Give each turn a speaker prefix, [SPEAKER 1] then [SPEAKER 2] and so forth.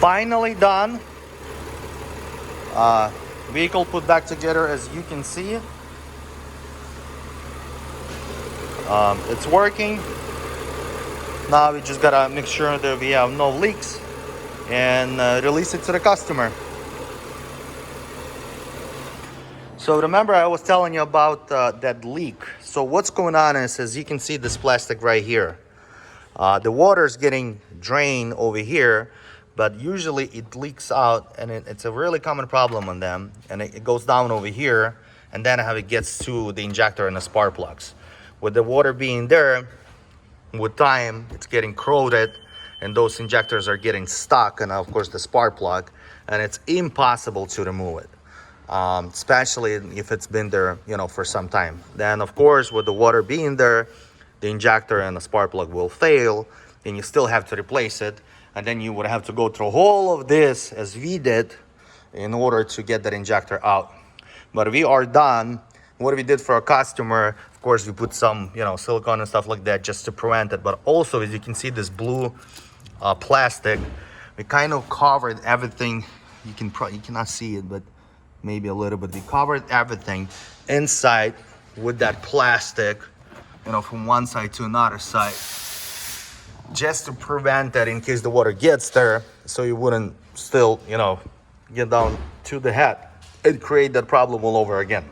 [SPEAKER 1] finally done. Vehicle put back together, as you can see. It's working. Now we just gotta make sure that we have no leaks and release it to the customer. So remember, I was telling you about that leak. So what's going on is, as you can see, this plastic right here, the water is getting drained over here, but usually it leaks out, and it's a really common problem on them, and it goes down over here, and then how it gets to the injector and the spark plugs. With the water being there, with time it's getting corroded, and those injectors are getting stuck, and of course the spark plug, and it's impossible to remove it. Especially if it's been there, for some time. Then of course, with the water being there, the injector and the spark plug will fail, and you still have to replace it, and then you would have to go through all of this as we did in order to get that injector out. But we are done. What we did for our customer, of course, we put some silicone and stuff like that just to prevent it, but also, as you can see, this blue plastic, we kind of covered everything. You cannot see it, but maybe a little bit. We covered everything inside with that plastic, from one side to another side, just to prevent that in case the water gets there, so you wouldn't still, get down to the head and create that problem all over again.